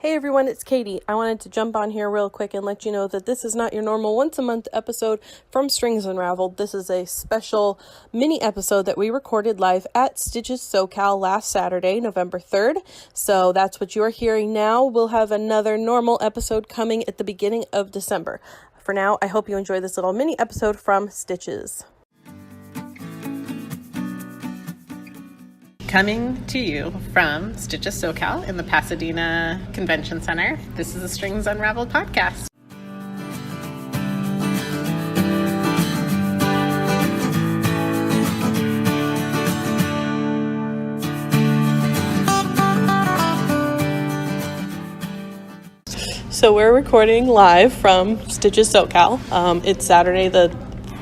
Hey everyone, it's Katie. I wanted to jump on here real quick and let you know that this is not your normal once-a-month episode from Strings Unraveled. This is a special mini episode that we recorded live at Stitches SoCal last Saturday, November 3rd. So that's what you are hearing now. We'll have another normal episode coming at the beginning of December. For now, I hope you enjoy this little mini episode from Stitches. Coming to you from Stitches SoCal in the Pasadena Convention Center, this is a Strings Unraveled podcast. So we're recording live from Stitches SoCal. It's Saturday the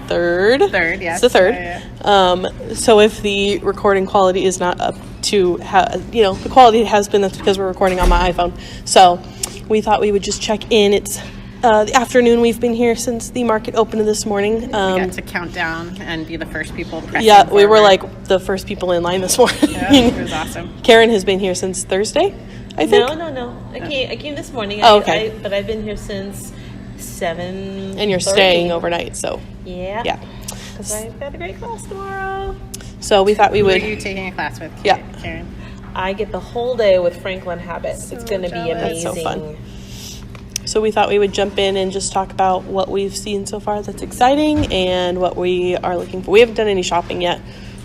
3rd. Yes. It's the 3rd. So if the recording quality is not up to, the quality has been, that's because we're recording on my iPhone. So we thought we would just check in. It's the afternoon. We've been here since the market opened this morning. We got to count down and be the first people pressing Yeah, we were forward. like the first people in line this morning. Yeah, it was awesome. Karen has been here since Thursday, I think. No. I came this morning. Oh, okay. But I've been here since 7:30. And you're staying overnight, so. Yeah. Yeah. Because I've got a great class tomorrow. So we thought we Who would. are you taking a class with, Yeah. Karen? I get the whole day with Franklin Habits. It's going to be jealous. amazing. That's so fun. So we thought we would jump in and just talk about what we've seen so far that's exciting and what we are looking for. We haven't done any shopping yet,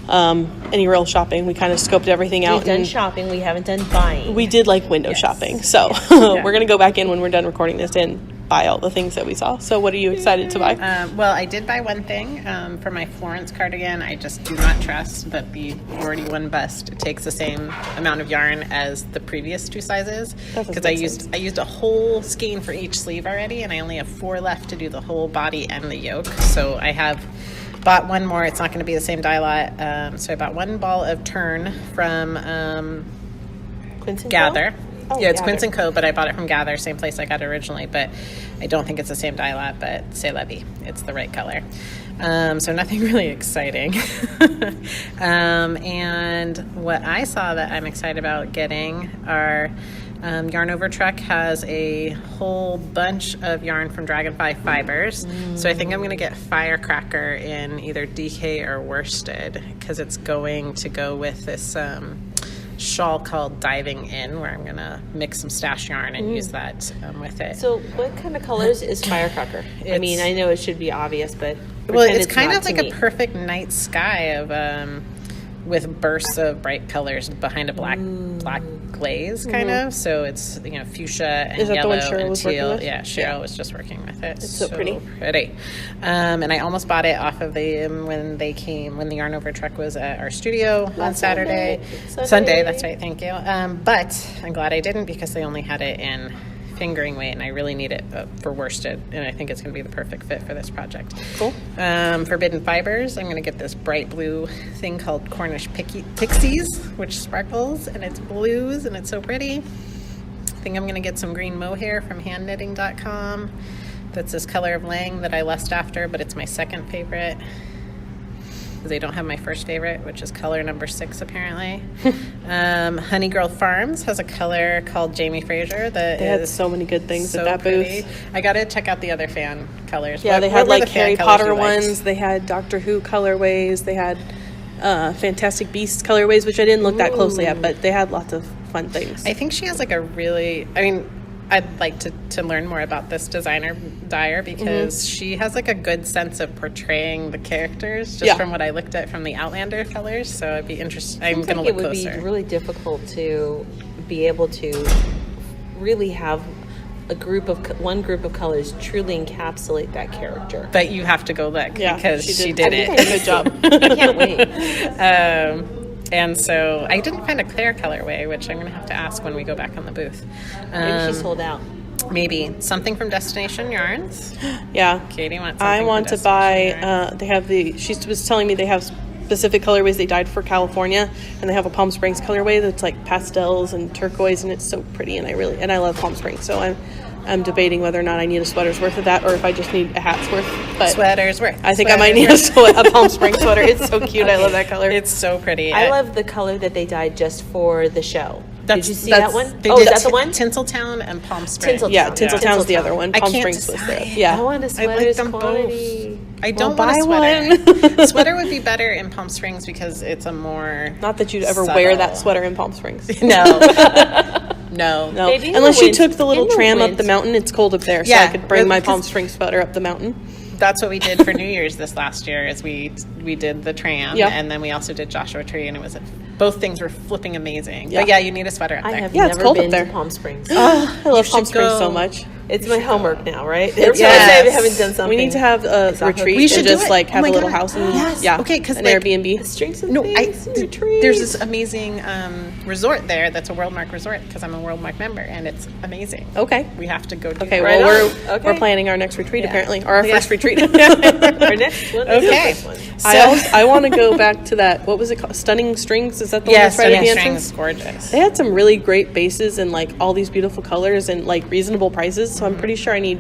any real shopping. We kind of scoped everything out. We've done shopping. We haven't done buying. We did like window shopping. So we're going to go back in when we're done recording this and buy all the things that we saw. So what are you excited to buy? Well, I did buy one thing for my Florence cardigan. I just do not trust that the already one bust takes the same amount of yarn as the previous two sizes, because I used a whole skein for each sleeve already, and I only have 4 left to do the whole body and the yoke. So I have bought one more. It's not going to be the same dye lot. So I bought one ball of Turn from Gather. Oh, yeah, it's Gather. Quince & Co., but I bought it from Gather, same place I got it originally, but I don't think it's the same dye lot, but c'est la vie. It's the right color. So nothing really exciting. And what I saw that I'm excited about getting are Yarn Over Truck has a whole bunch of yarn from Dragonfly Fibers. So I think I'm going to get Firecracker in either DK or worsted, because it's going to go with this shawl called Diving In, where I'm going to mix some stash yarn and use that with it. So what kind of colors is Firecracker? I mean, I know it should be obvious, but Well, pretend it's kind not of like to me. a perfect night sky of with bursts of bright colors behind a black glaze, kind of. So it's Is fuchsia and that the yellow one Cheryl and was working teal. with? Yeah, Cheryl was just working with it. It's so pretty. And I almost bought it off of when the Yarn Over Truck was at our studio on Saturday. Sunday, that's right. Thank you. But I'm glad I didn't, because they only had it in fingering weight, and I really need it for worsted, and I think it's going to be the perfect fit for this project. Cool. Forbidden Fibers, I'm going to get this bright blue thing called Cornish Pixies, which sparkles, and it's blues, and it's so pretty. I think I'm going to get some green mohair from handknitting.com. That's this color of Lang that I lust after, but it's my second favorite, because they don't have my first favorite, which is color number 6 apparently. Honey Girl Farms has a color called Jamie Fraser that They had so many good things so at that pretty. booth. I gotta check out the other fan colors. Yeah, they What had were like the fan Harry colors Potter you liked? ones. They had Doctor Who colorways. They had Fantastic Beasts colorways, which I didn't look that closely at, but they had lots of fun things. I think she has like I'd like to learn more about this designer dyer, because she has like a good sense of portraying the characters, just from what I looked at from the Outlander colors. So I'd be interested. I'm going to look it would closer. be really difficult to be able to really have one group of colors truly encapsulate that character. But you have to go look, because she did I it. think I did a good job. I can't wait. And so I didn't find a clear colorway, which I'm going to have to ask when we go back on the booth. Maybe she's sold out. Maybe something from Destination Yarns. Yeah. Katie wants something I from want to Destination buy, Yarns. they have she was telling me they have specific colorways they dyed for California, and they have a Palm Springs colorway that's like pastels and turquoise, and it's so pretty, and I love Palm Springs, so I'm debating whether or not I need a sweater's worth of that, or if I just need a hat's worth. But Sweater's worth. I think I might need a Palm Springs sweater. It's so cute. I love that color. It's so pretty. I love the color that they dyed just for the show. Did you see that one? They Oh, did is that the one? Tinseltown and Palm Springs. Tinseltown. Yeah, Tinseltown's the Tinseltown. other one. I Palm can't Springs was decide. there. Yeah. I want a I sweater's like them quantity. both. I don't Well, want a buy sweater. one. Sweater would be better in Palm Springs because it's a more Not that you'd ever subtle. wear that sweater in Palm Springs. No. No. No, Maybe in the unless you wind- took the little in the tram up wind. the mountain. It's cold up there, so Yeah, I could bring my because- Palm Springs sweater up the mountain. That's what we did for New Year's this last year. Is we did the tram, Yeah. and then we also did Joshua Tree, and it was both things were flipping amazing. Yeah. But yeah, you need a sweater up I there. have Yeah, it's never cold up been there. to Palm Springs. I love Palm should Springs so go. much. It's my homework now, right? Every time I Yes. say I haven't done something. We need to have a retreat We should and do just it. like Oh have my a little God. house and Yes. yeah, Okay, 'cause, an like, Airbnb. strings of No, things, retreats. there's this amazing resort there that's a WorldMark resort because I'm a WorldMark member, and it's amazing. Okay. We have to go do Okay, that. Right well, on. we're Okay. planning our next retreat Yeah. apparently, or our Yeah. first retreat. Our next one. is Okay. the first one. I want to go back to that. What was it called? Stunning Strings? Is that the one Yes, that's right at the Stunning entrance? Strings, gorgeous. They had some really great bases and like all these beautiful colors and like reasonable prices. So I'm pretty sure I need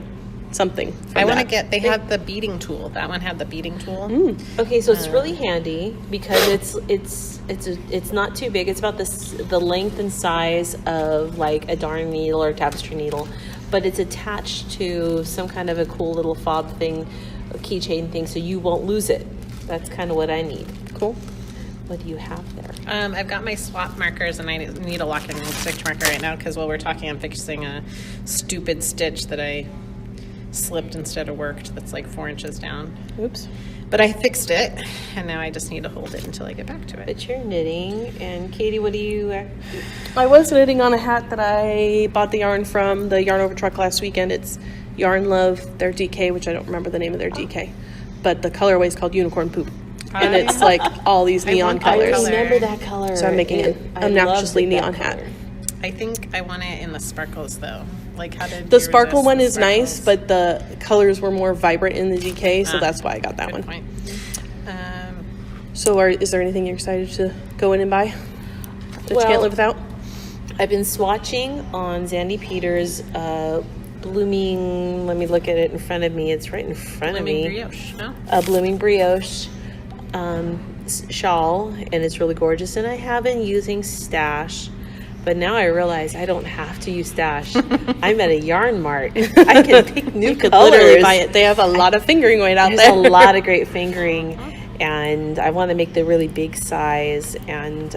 something. from I want to that. get. They had the beading tool. That one had the beading tool. Okay, so it's really handy because it's not too big. It's about the length and size of like a darn needle or a tapestry needle, but it's attached to some kind of a cool little fob thing, a keychain thing, so you won't lose it. That's kind of what I need. Cool. What do you have there? I've got my swap markers, and I need a lock and stitch marker right now because while we're talking, I'm fixing a stupid stitch that I slipped instead of worked. That's like 4 inches down. Oops. But I fixed it, and now I just need to hold it until I get back to it. But you're knitting, and Katie, what do you? I was knitting on a hat that I bought the yarn from the Yarn Over Truck last weekend. It's Yarn Love, their DK, which I don't remember the name of their DK, but the colorway is called Unicorn Poop, and it's like all these neon want that I colors. color. remember that color. So I'm making It- an I obnoxiously loved that neon hat. color. I think I want it in the sparkles, though. Like, how did The you sparkle resist one the is nice, sparkles? but the colors were more vibrant in the DK, so Ah, that's why I got that Good one. point. So is there anything you're excited to go in and buy that you Well, can't live without? I've been swatching on Zandy Peters' blooming. Let me look at it in front of me. It's right in front Blooming of me. brioche, no? A blooming brioche shawl, and it's really gorgeous. And I have been using Stash, but now I realize I don't have to use Stash. I'm at a yarn mart. I can pick new You could colors. literally buy it. They have a lot of fingering weight out There's there. a lot of great fingering, and I want to make the really big size. And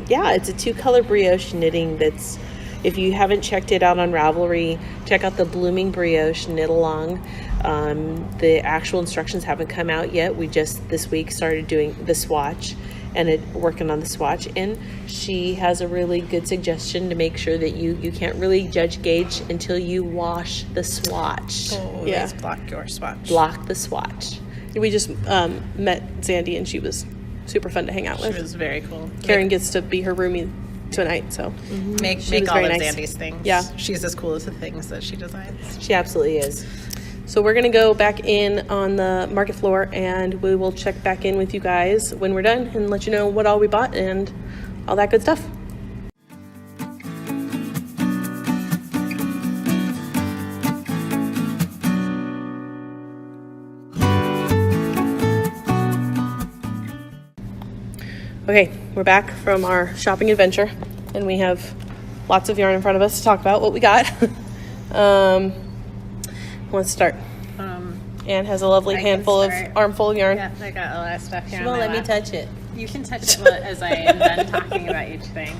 yeah, it's a 2-color brioche knitting that's, if you haven't checked it out on Ravelry, check out the Blooming Brioche Knit Along. The actual instructions haven't come out yet. We just this week started doing the swatch and working on the swatch, and she has a really good suggestion to make sure that you can't really judge gauge until you wash the swatch. Oh, Yeah. let's block your swatch. Block the swatch. We just met Zandy, and she was super fun to hang out She with. was very cool. Karen gets to be her roomie tonight, so Make She was all very of nice. Zandy's things. Yeah. She's as cool as the things that she designs. She absolutely is. So we're going to go back in on the market floor, and we will check back in with you guys when we're done and let you know what all we bought and all that good stuff. Okay, we're back from our shopping adventure, and we have lots of yarn in front of us to talk about what we got. Let's start. Anne has a lovely I can handful of start. armful of yarn. Yeah, I got a lot of stuff here. She on won't my let me lap. touch it. You can touch it as I am done talking about each thing.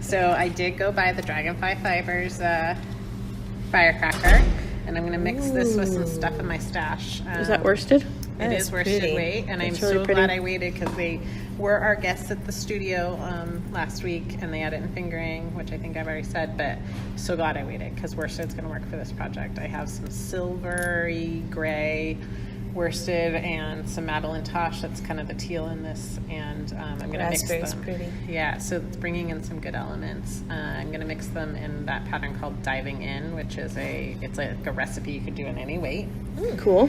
So I did go buy the Dragonfly Fibers firecracker, and I'm going to mix this with some stuff in my stash. Is that worsted? It That is is worsted pretty. weight, and I'm That's really so pretty. glad I waited because they were our guests at the studio last week, and they had it in fingering, which I think I've already said, but so glad I waited because worsted's going to work for this project. I have some silvery gray worsted and some Madeline Tosh, that's kind of the teal in this, and I'm going to mix Raspberry's them. pretty. Yeah, so it's bringing in some good elements. I'm going to mix them in that pattern called Diving In, which is it's like a recipe you could do in any weight. Cool.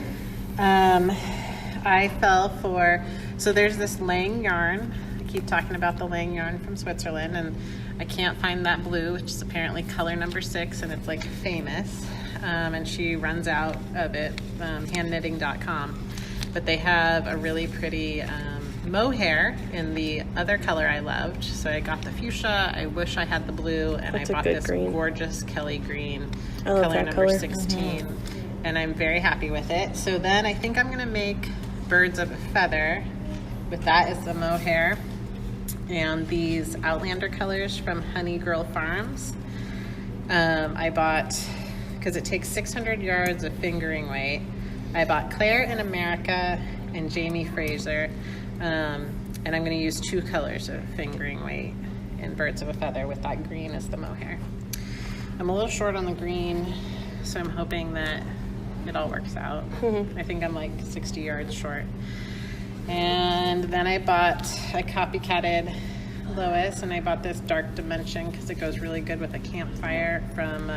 I fell for, so there's this Lang yarn. I keep talking about the Lang yarn from Switzerland, and I can't find that blue, which is apparently color number 6, and it's like famous. And she runs out of it, handknitting.com. But they have a really pretty mohair in the other color I loved. So I got the fuchsia. I wish I had the blue, and That's I a bought good this green. gorgeous Kelly green, I love color that number color. 16. And I'm very happy with it. So then I think I'm gonna make birds of a feather. With that is the mohair and these Outlander colors from Honey Girl Farms. I bought, because it takes 600 yards of fingering weight, I bought Claire in America and Jamie Fraser, and I'm going to use 2 colors of fingering weight in Birds of a Feather, with that green as the mohair. I'm a little short on the green, so I'm hoping that it all works out. I think I'm like 60 yards short. And then I copycatted Lois, and I bought this Dark Dimension because it goes really good with a campfire from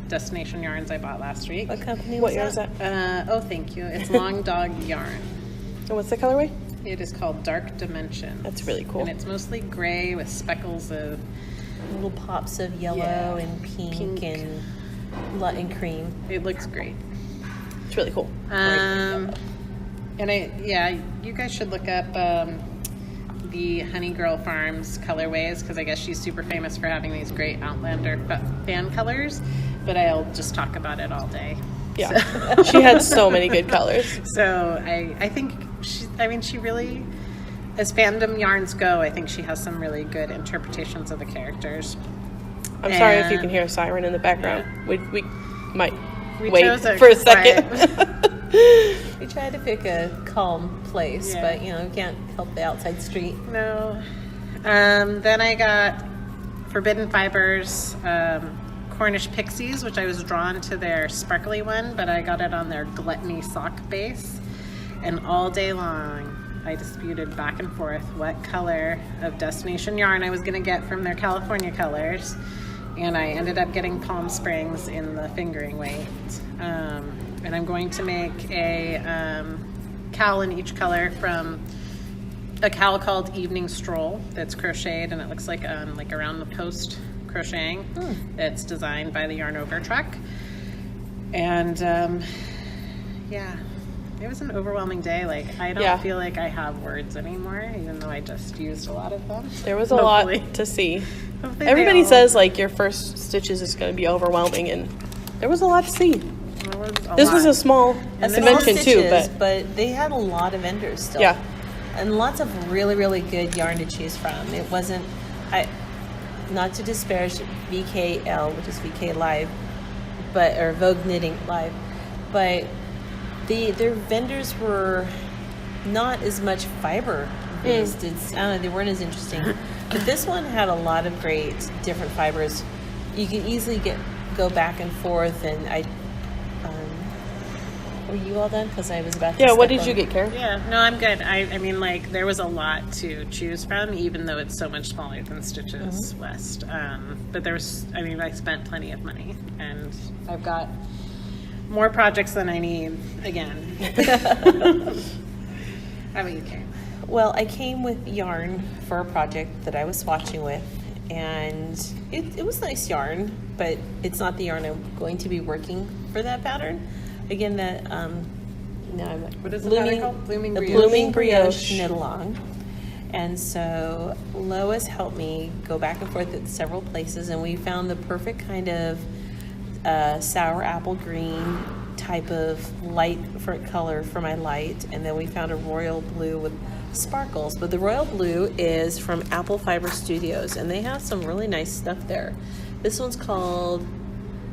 Destination Yarns I bought last week. What company What was year is that? that? Oh, thank you. It's Long Dog Yarn. And what's the colorway? It is called Dark Dimension. That's really cool. And it's mostly gray with speckles of... Little pops of yellow Yeah. and pink, Pink. and cream. It looks great. It's really cool. And you guys should look up the Honey Girl Farms colorways, because I guess she's super famous for having these great Outlander fan colors, but I'll just talk about it all day. Yeah. She had so many good colors. So I think she really, as fandom yarns go, I think she has some really good interpretations of the characters. I'm sorry if you can hear a siren in the background. We might We wait chose for a second. We tried to pick a calm place, Yeah. but you can't help the outside street. No. Then I got Forbidden Fibers Cornish Pixies, which I was drawn to their sparkly one, but I got it on their Gluttony sock base. And all day long, I disputed back and forth what color of Destination Yarn I was going to get from their California colors. And I ended up getting Palm Springs in the fingering weight. And I'm going to make a cowl in each color from a cowl called Evening Stroll that's crocheted, and it looks like around the post crocheting. It's designed by the Yarn Over truck. And it was an overwhelming day. Like, I don't feel like I have words anymore, even though I just used a lot of them. There was a lot to see. Everybody says like your first stitches is going to be overwhelming, and there was a lot to see. This was a small dimension too, but they had a lot of vendors still. Yeah. And lots of really, really good yarn to choose from. It wasn't, not to disparage VKL, which is VK Live, or Vogue Knitting Live, but their vendors were not as much fiber based. I don't know, they weren't as interesting. But this one had a lot of great different fibers. You can easily go back and forth, and were you all done? Because I was about to what did you get, Karen? Yeah, no, I'm good. I mean, like, there was a lot to choose from, even though it's so much smaller than Stitches West. But I spent plenty of money, and I've got more projects than I need again. How about you, Karen? Well, I came with yarn for a project that I was swatching with, and it was nice yarn, but it's not the yarn I'm going to be working for that pattern. Again, that What is the pattern called? Blooming Brioche. Blooming Brioche knit along. And so Lois helped me go back and forth at several places, and we found the perfect kind of sour apple green type of light color for my light, and then we found a royal blue with sparkles. But the royal blue is from Apple Fiber Studios, and they have some really nice stuff there. This one's called,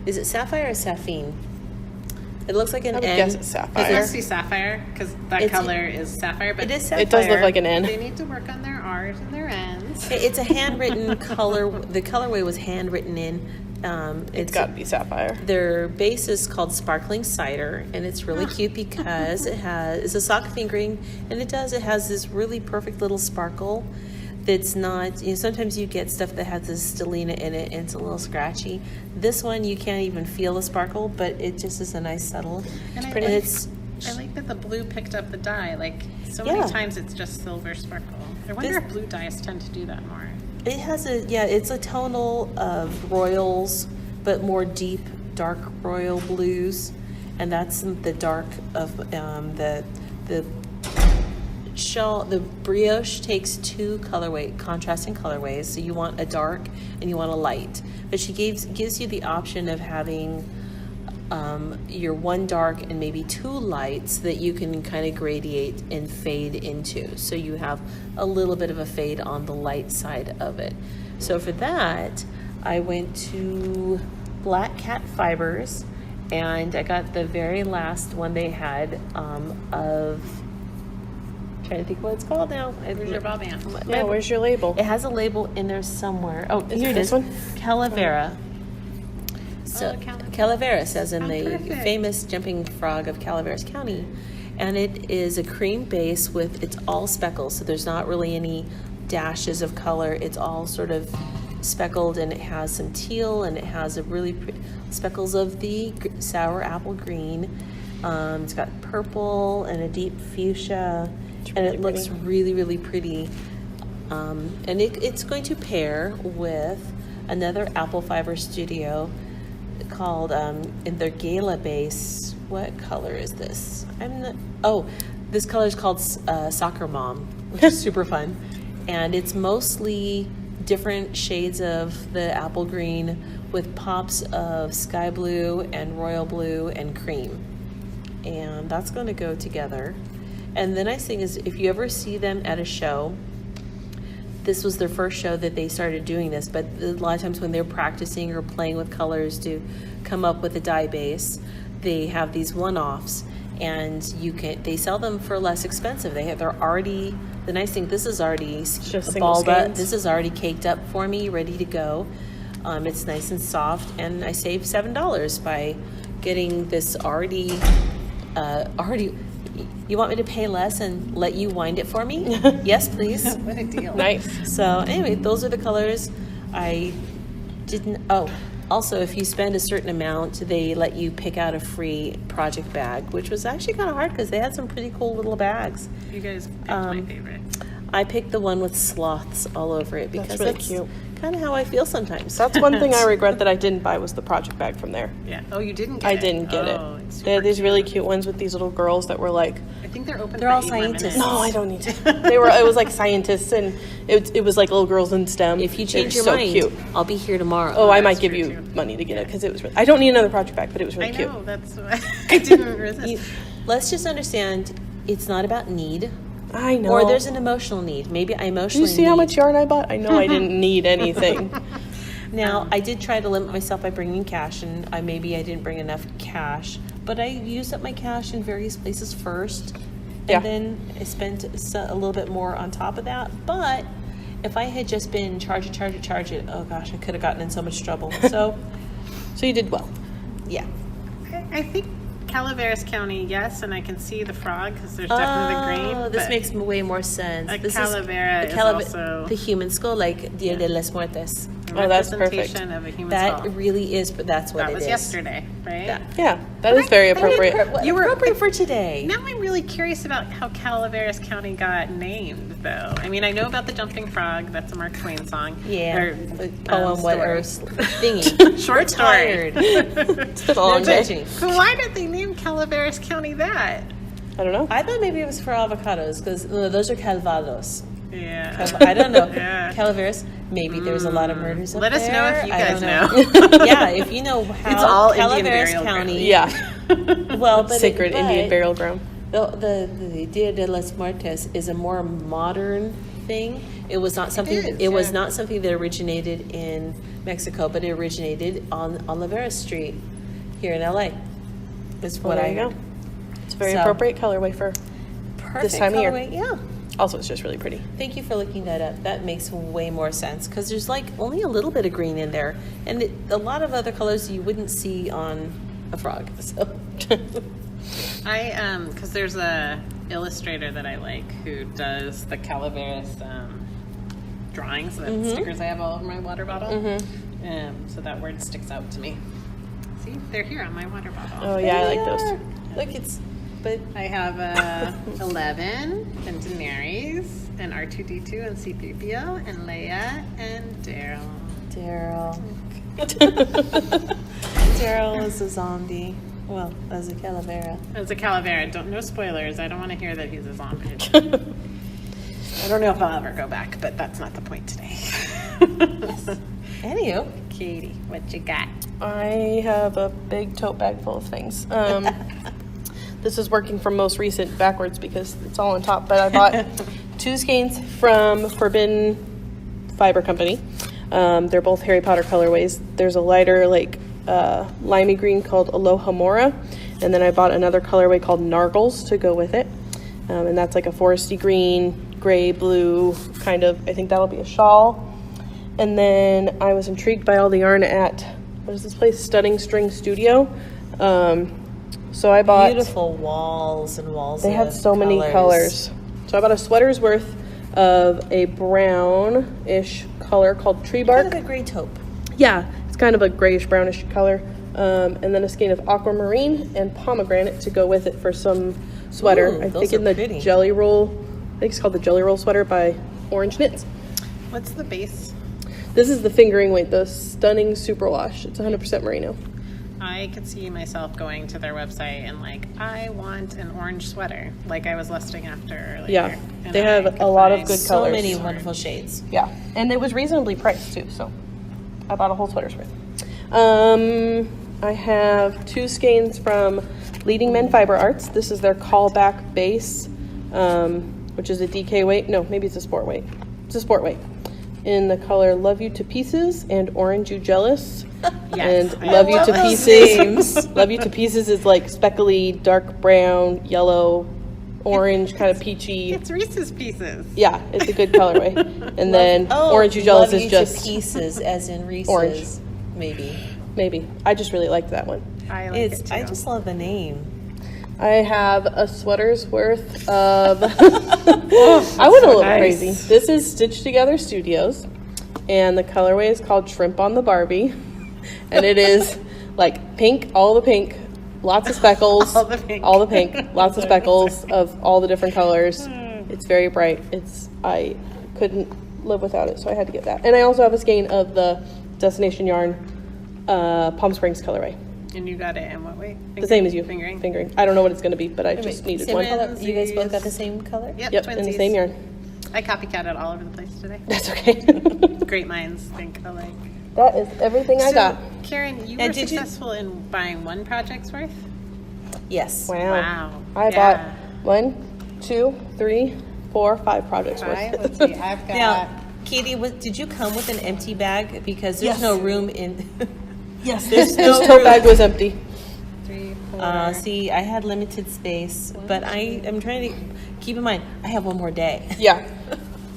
is it Sapphire or Sapphire? It looks like an I would N. guess it's Sapphire. It must be Sapphire, because that color is Sapphire. But It is Sapphire. It does look like an N. They need to work on their R's and their N's. It's a handwritten color. The colorway was handwritten in. It's got to be Sapphire. Their base is called Sparkling Cider, and it's really cute because it's a sock fingering, and it has this really perfect little sparkle that's not, sometimes you get stuff that has this stellina in it and it's a little scratchy. This one you can't even feel the sparkle, but it just is a nice subtle. And I like that the blue picked up the dye. Like, so many times it's just silver sparkle. I wonder if blue dyes tend to do that more. It has it's a tonal of royals, but more deep, dark royal blues, and that's the dark of the shell, the brioche takes two contrasting colorways. So you want a dark and you want a light. But she gives you the option of having your one dark and maybe two lights that you can kind of gradiate and fade into. So you have a little bit of a fade on the light side of it. So for that, I went to Black Cat Fibers, and I got the very last one they had of, trying to think what it's called now. Where's your ball band? Yeah, where's your label? It has a label in there somewhere. Oh, Is here it it this is. one? Calavera. So Calavera says in the perfect. famous jumping frog of Calaveras County, and it is a cream base with, it's all speckles, so there's not really any dashes of color. It's all sort of speckled, and it has some teal, and it has a really speckles of the sour apple green. It's got purple and a deep fuchsia, and it looks really, really pretty. And it's going to pair with another apple fiber studio called in their Gala base. What color is this? This color is called Soccer Mom, which is super fun, and it's mostly different shades of the apple green with pops of sky blue and royal blue and cream, and that's going to go together. And the nice thing is, if you ever see them at a show, this was their first show that they started doing this, but a lot of times when they're practicing or playing with colors to come up with a dye base, they have these one-offs, and they sell them for less expensive. They're already, the nice thing, this is already balled up. This is already caked up for me, ready to go. It's nice and soft, and I saved $7 by getting this already. You want me to pay less and let you wind it for me? Yes, please. What a deal. Nice. So anyway, those are the colors. I didn't, also, if you spend a certain amount, they let you pick out a free project bag, which was actually kind of hard because they had some pretty cool little bags. You guys picked my favorite. I picked the one with sloths all over it because That's really cute. Kind of how I feel sometimes. That's one thing I regret that I didn't buy was the project bag from there. Yeah. Oh, you didn't get I it? didn't get Oh, it. it's They had super these really cute. cute ones with these little girls that were like, I think they're open They're for all 8 more scientists. minutes. no, I don't need to. It was like scientists, and it was like little girls in STEM. If you It change was your so mind, cute. I'll be here tomorrow. Oh, I that's might give true, you too. money to get it because it was. I don't need another project bag, but it was really I cute. know, that's why I didn't resist. Let's just understand, it's not about need, I know. or there's an emotional need. Maybe I Do emotionally you see how need- much yarn I bought? I know I didn't need anything. Now, I did try to limit myself by bringing cash, and I didn't bring enough cash, but I used up my cash in various places first, and Yeah. then I spent a little bit more on top of that. But if I had just been charge it, oh gosh, I could have gotten in so much trouble. So, So you did well. yeah. I think Calaveras County, yes, and I can see the frog because there's definitely the green. Oh, this but makes way more sense. a This calavera is the also- the human skull, like Dia de los Muertos. a Oh, that's representation of a human That skull. really is, but that's what That it was is. yesterday, right? Yeah. Yeah, that is very appropriate. You were appropriate for today. Now I'm really curious about how Calaveras County got named, though. I mean, I know about the Jumping Frog. That's a Mark Twain song. Yeah, Or, the poem, what story. or thingy. Short We're tired. It's a long No day. judging. But why did they name Calaveras County that? I don't know. I thought maybe it was for avocados because those are calvados. Yeah. I don't know. Yeah. Calaveras. Maybe there's a lot of murders up Let us know there. if you I guys don't know. Yeah, if you know how It's all Indian Calaveras burial County. Yeah, Well, but sacred Indian but burial ground. The Dia de los Muertos is a more modern thing. It was not something. is, It was yeah. not something that originated in Mexico, but it originated on Olivera Street here in LA. Is Well, what there I you go. It's a very So- appropriate colorway for. Perfect time of year. colorway, yeah. Also, it's just really pretty. Thank you for looking that up. That makes way more sense because there's like only a little bit of green in there, and a lot of other colors you wouldn't see on a frog. So Because there's a illustrator that I like who does the Calaveras drawings, the stickers I have all over my water bottle. So that word sticks out to me. See, they're here on my water bottle. Oh yeah, I like those. Look, but I have 11 and Daenerys and R2D2 and C-3PO and Leia and Daryl. Daryl is a zombie. Well, as a calavera. As a Calavera, no spoilers. I don't want to hear that he's a zombie. I don't know if I'll ever go back, but that's not the point today. Anywho, Katie, what you got? I have a big tote bag full of things. This is working from most recent backwards because it's all on top, but I bought 2 skeins from Forbidden Fiber Company. They're both Harry Potter colorways. There's a lighter, like, limey green called Aloha Mora, and then I bought another colorway called Nargles to go with it. And that's like a foresty green, gray, blue, kind of, I think that'll be a shawl. And then I was intrigued by all the yarn at, what is this place? Stunning String Studio. So I bought... beautiful walls and walls. They had so many colors. So I bought a sweater's worth of a brownish color called Tree Bark. Kind of a gray taupe. Yeah, it's kind of a grayish brownish color. And then a skein of aquamarine and pomegranate to go with it for some sweater. Ooh, I those think in are the pretty. Jelly Roll, I think it's called the Jelly Roll sweater by Orange Knits. What's the base? This is the fingering weight, the Stunning Superwash. It's 100% merino. I could see myself going to their website and like, I want an orange sweater, like I was lusting after earlier. Yeah, And they I have could a lot of find good So colors. many wonderful shades. Yeah, and it was reasonably priced too, so I bought a whole sweater's worth. I have 2 skeins from Leading Men Fiber Arts. This is their callback base, which is a DK weight. No, maybe it's a sport weight. It's a sport weight. In the color Love You to Pieces and Orange You Jealous. Yes, And I Love You love to those Pieces. Love You to Pieces is like speckly, dark brown, yellow, orange, kind of peachy. It's Reese's Pieces. Yeah, it's a good colorway. And then Orange You Jealous is just pieces, as in Reese's. orange. Maybe. I just really liked that one. I like it too. I just love the name. I have a sweater's worth of... I went a little nice. crazy. This is Stitch Together Studios, and the colorway is called Shrimp on the Barbie. And it is like pink, all the pink, lots of speckles. All the pink. All the pink, lots of speckles of all the different colors. It's very bright. I couldn't live without it, so I had to get that. And I also have a skein of the Destination Yarn Palm Springs colorway. And you got it in what way? The same as you. Fingering. I don't know what it's going to be, but I just needed Same one. color? You guys both got the same color? Yep, Yep, twinsies. in the same yarn. I copycatted all over the place today. That's okay. Great minds think alike. That is everything I got. Karen, you And were did you- successful in buying one project's worth? Yes. Wow. Wow. I Yeah. bought 1, 2, 3, 4, 5 projects Right, worth. let's see. I've got... Now, Katie, did you come with an empty bag? Because there's Yes. no room in... Yes, There's this no tote room. bag was empty. 3, 4... See, I had limited space, but I am trying to keep in mind, I have one more day. Yeah.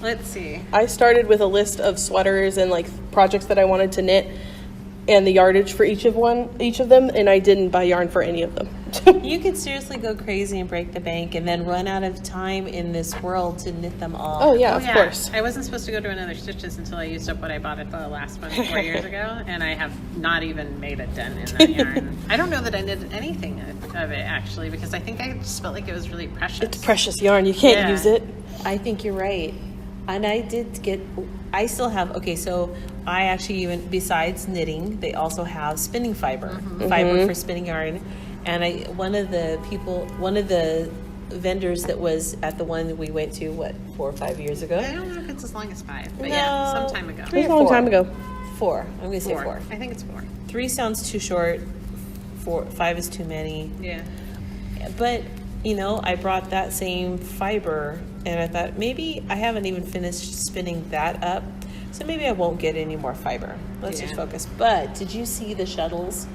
Let's see. I started with a list of sweaters and like projects that I wanted to knit and the yardage for each of them, and I didn't buy yarn for any of them. You could seriously go crazy and break the bank and then run out of time in this world to knit them all. Oh yeah, of course. I wasn't supposed to go to another Stitches until I used up what I bought at the last one 4 years ago, and I have not even made a dent in that yarn. I don't know that I knit anything of it, actually, because I think I just felt like it was really precious. It's precious yarn. You can't Yeah. use it. I think you're right. And I still have, okay, so I actually, even besides knitting, they also have spinning fiber for spinning yarn. And one of the vendors that was at the one that we went to, 4 or 5 years ago? I don't know if it's as long as 5, but No. yeah, some time ago. It was a long time ago. 4. I'm going to say 4. I think it's 4. 3 sounds too short. 5 is too many. Yeah. But, I brought that same fiber and I thought maybe I haven't even finished spinning that up. So maybe I won't get any more fiber. Let's just focus. But did you see the shuttles?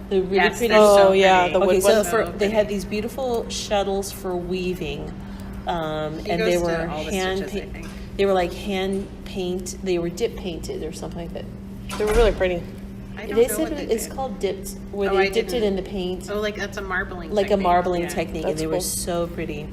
The really Yes, pretty. they're so Oh yeah, pretty. the Okay, wood so ones. So they had these beautiful shuttles for weaving, and goes they to were all the hand stitches, I paint. think. They were like hand paint. They were dip painted or something like that. They were really pretty. I don't They know said what they it's do. called dipped, where Oh, they I dipped it didn't. in the paint, Oh, like that's a marbling like a technique. marbling Yeah. technique, and That's they were cool. so pretty.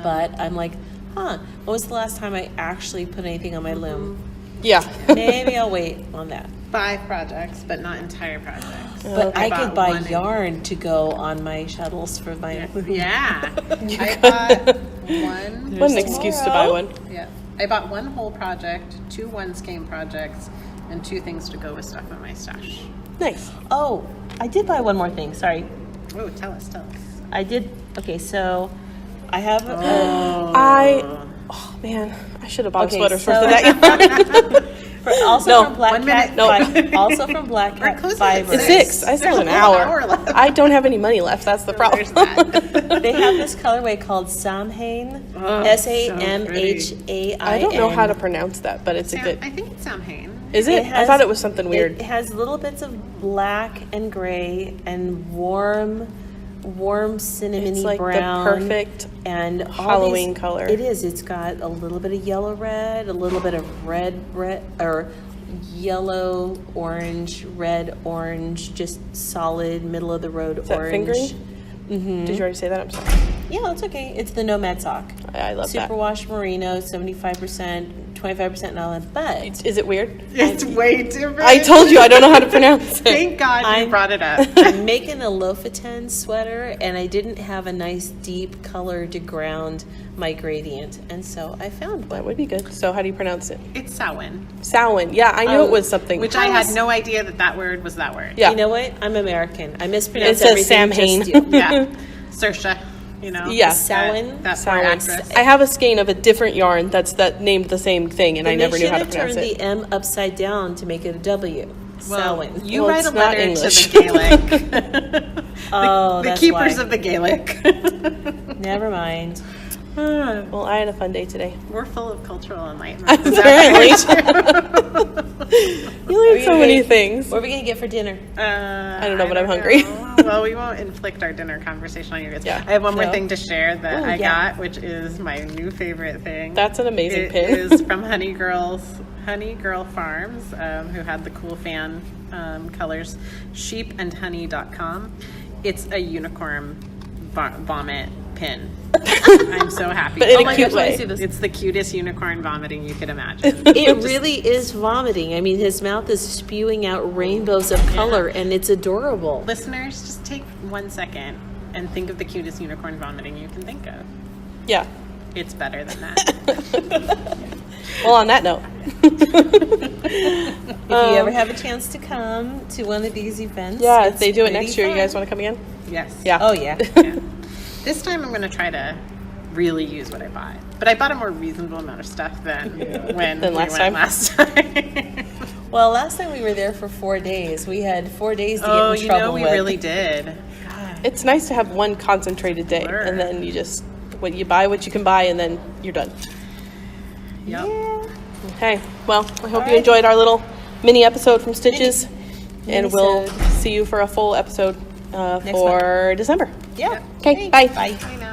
But I'm like, when was the last time I actually put anything on my loom? Yeah. Maybe I'll wait on that. 5 projects, but not entire projects. But I could bought buy one yarn to go on my shuttles for my loom. Yeah. I bought one. What an excuse to buy one. Yeah. I bought one whole project, 2 one-skein projects, and 2 things to go with stuff in my stash. Nice. Oh, I did buy one more thing. Sorry. Oh, tell us. I did. Okay, so I have. Oh man, I should have bought Okay, a sweater so- for that. Also No, from Black 1 Cat. minute. No. Also from Black We're Cat close to Fibers. It's 6. I still have an There's a whole hour. hour left. I don't have any money left. That's the problem. There's that. They have this colorway called Samhain. Samhain. I don't know how to pronounce that, but it's a good. I think it's Samhain. Is it? I thought it was something weird. It has little bits of black and gray and warm cinnamony It's like brown. the perfect and all Halloween these- color. It is. It's got a little bit of yellow red, a little bit of red, or yellow, orange, red, orange, just solid middle of the road Is that orange. fingering? Mm-hmm. Did you already say that? I'm sorry. Yeah, it's okay. It's the Nomad sock. I love that. Superwash merino, 75%, 25% nylon, but Is it weird? It's way different. I told you I don't know how to pronounce it. Thank God you I'm- brought it up. I'm making a Lofoten sweater, and I didn't have a nice deep color to ground my gradient, and so I found That one. would be good. So how do you pronounce it? It's Samhain, Samhain. Yeah, I knew it was something. which I had no idea that word was that word. Yeah. You know what? I'm American. I mispronounce It says everything. Samhain. just you. Yeah. Saoirse, you know. Yeah. Samhain. That poor Samhain. actress. I have a skein of a different yarn that named the same thing, and I And never they knew should how to have pronounce turned it. the M upside down to make it a W. Well, Samhain. you Well, write it's a not letter English. to the Gaelic. Oh, the that's keepers why. of the Gaelic. Never mind. Well, I had a fun day today. We're full of cultural enlightenment. Apparently. You learn so many things. What are we gonna get for dinner? I don't know, but I'm hungry. Well, we won't inflict our dinner conversation on you guys. Yeah. I have one more No. thing to share that Ooh, I yeah. got, which is my new favorite thing. That's an amazing It pin. is from Honey Girl Farms, who had the cool fan colors, sheepandhoney.com. It's a unicorn vomit pin. I'm so happy. But in a my cute gosh, let me way. see this. It's the cutest unicorn vomiting you could imagine. It really is vomiting. I mean, his mouth is spewing out rainbows of color, and it's adorable. Listeners, just take 1 second and think of the cutest unicorn vomiting you can think of. Yeah. It's better than that. Well, on that note. If you ever have a chance to come to one of these events, Yeah, if it's they do it pretty next year, you fun. guys want to come again? Yes. Yeah. Oh yeah. Yeah. This time I'm going to try to really use what I bought. But I bought a more reasonable amount of stuff than when Than we last went time? last time. Well, last time we were there for 4 days. We had 4 days to Oh, get in you trouble know we with. really did. It's nice to have one concentrated day, Sure. and then you buy what you can buy, and then you're done. Yep. Okay. Well, I hope you right. enjoyed our little mini episode from Stitches, and we'll Mini-sode. see you for a full episode Next for December. Yeah. Okay. Bye. Bye. I know.